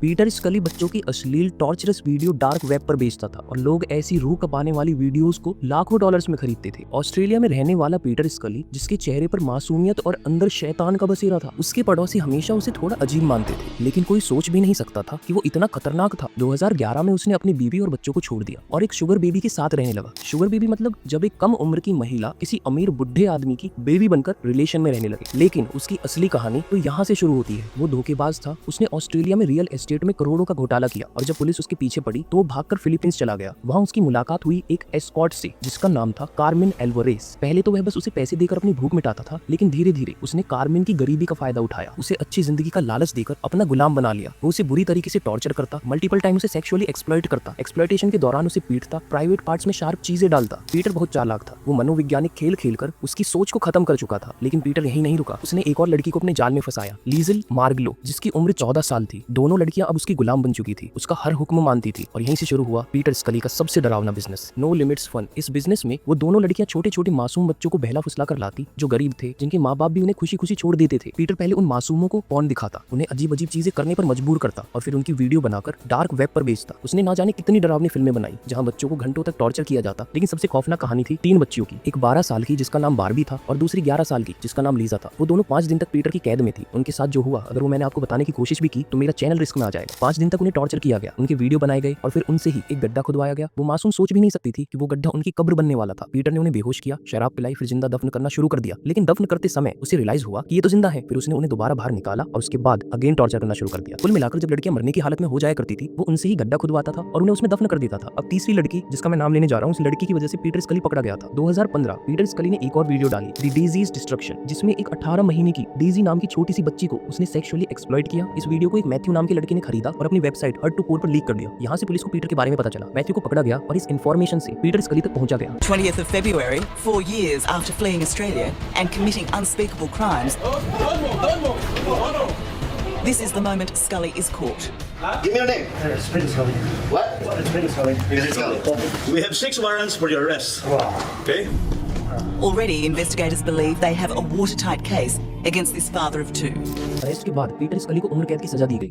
Peter स्कली बच्चों की अश्लील टॉर्चरस वीडियो डार्क वेब पर बेचता था और लोग ऐसी रूह कपाने वाली वीडियोस को लाखों डॉलर्स में खरीदते थे। ऑस्ट्रेलिया में रहने वाला पीटर स्कली, जिसके चेहरे पर मासूमियत और अंदर शैतान का बसेरा था, उसके पड़ोसी हमेशा उसे थोड़ा अजीब मानते थे, लेकिन कोई सोच भी नहीं सकता था कि वो इतना खतरनाक था। 2011 में उसने अपनी बीवी और बच्चों को छोड़ दिया और एक शुगर बेबी के साथ रहने लगा। शुगर बेबी मतलब जब एक कम उम्र की महिला किसी अमीर बुढ़े आदमी की बेबी बनकर रिलेशन में रहने लगे। लेकिन उसकी असली कहानी तो यहाँ से शुरू होती है। वो धोखेबाज था। उसने ऑस्ट्रेलिया में रियल एस्टेट में करोड़ों का घोटाला किया और जब पुलिस उसके पीछे पड़ी तो वो भागकर फिलीपींस चला गया। वहाँ उसकी मुलाकात हुई एक एस्कॉर्ट से जिसका नाम था कार्मिन एल्वारेस। पहले तो वह बस उसे पैसे देकर अपनी भूख मिटाता था, लेकिन धीरे धीरे उसने कार्मिन की गरीबी का फायदा उठाया, उसे अच्छी जिंदगी का लालच देकर अपना गुलाम बना लिया। वो उसे बुरी तरीके से टॉर्चर करता, मल्टीपल टाइम उसे सेक्सुअली एक्सप्लॉइट करता, एक्सप्लॉइटेशन के दौरान उसे पीटता, प्राइवेट पार्ट्स में शार्प चीजें डालता। पीटर बहुत चालाक था। वो मनोवैज्ञानिक खेल खेलकर उसकी सोच को खत्म कर चुका था। लेकिन पीटर यही नहीं रुका। उसने एक और लड़की को अपने जाल में फंसाया, लीजिल मार्गलो, जिसकी उम्र 14 साल थी। दोनों लड़कियां अब उसकी गुलाम बन चुकी थी, उसका हर हुक्म मानती थी और यहीं से शुरू हुआ पीटर स्कली का सबसे डरावना बिजनेस, नो लिमिट्स फन। इस बिजनेस में वो दोनों लड़कियां छोटे छोटे मासूम बच्चों को बहला फुसला कर लाती, जो गरीब थे, जिनके माँ बाप भी उन्हें खुशी खुशी छोड़ देते थे। पीटर पहले उन मासूमों को पॉर्न दिखाता, उन्हें अजीब अजीब चीजें करने पर मजबूर करता और फिर उनकी वीडियो बनाकर डार्क वेब पर बेचता। उसने ना जाने कितनी डरावनी फिल्में बनाई जहाँ बच्चों को घंटों तक टॉर्चर किया जाता। लेकिन सबसे खौफनाक कहानी थी 3 बच्चियों की, एक 12 साल की जिसका नाम बारबी था और दूसरी 11 साल की जिसका नाम लीजा था। वो दोनों 5 दिन तक पीटर की कैद में थी। उनके साथ जो हुआ, अगर वो मैंने आपको बताने की कोशिश भी की तो मेरा चैनल रिस्क में आ जाएगा। 5 दिन तक उन्हें टॉर्चर किया गया, उनके वीडियो बनाए गए और फिर उनसे ही एक गड्ढा खुदवाया गया। वो मासूम सोच भी नहीं सकती थी कि वो गड्ढा उनकी कब्र बनने वाला था। पीटर ने उन्हें बेहोश किया, शराब पिलाई, फिर जिंदा दफन करना शुरू कर दिया। लेकिन दफन करते समय उसे रियलाइज हुआ कि ये तो जिंदा है। फिर उसने उन्हें दोबारा बाहर निकाला और उसके बाद अगेन टॉर्चर करना शुरू कर दिया। कुल मिलाकर जब लड़कियां मरने की हालत में हो जाया करती थी, वो उनसे ही गड्ढा खुदवाता था और उन्हें उसमें दफन कर देता था। अब तीसरी लड़की, जिसका मैं नाम लेने जा रहा हूँ, उस लड़की की वजह से पीटर स्कली पकड़ा गया था। 2015 पीटर स्कली ने एक और वीडियो डाली, द डेजीज डिस्ट्रक्शन, जिसमें एक 18 महीने की डेजी नाम की छोटी सी बच्ची को उसने सेक्सुअली एक्सप्लॉइट किया। इस वीडियो को एक मैथ्यू नाम के लड़के ने खरीदा और अपनी वेबसाइट हर्ट टू पोर पर लीक कर दिया। यहाँ से पुलिस को पीटर के बारे में पता चला। मैथ्यू को पकड़ा गया और इस इन्फॉर्मेशन से पीटर स्कली तक पहुंचा गया। 20th of February, 4 years after fleeing Australia and committing unspeakable crimes. This is the moment Scully is caught. Give me your name. It's Peter Scully. What? It's Peter Scully. Peter Scully. We have 6 warrants for your arrest. Okay? Already, investigators believe they have a watertight case against this father of 2. Arrest के बाद Peter स्कली को उम्र कैद की सजा दी गई।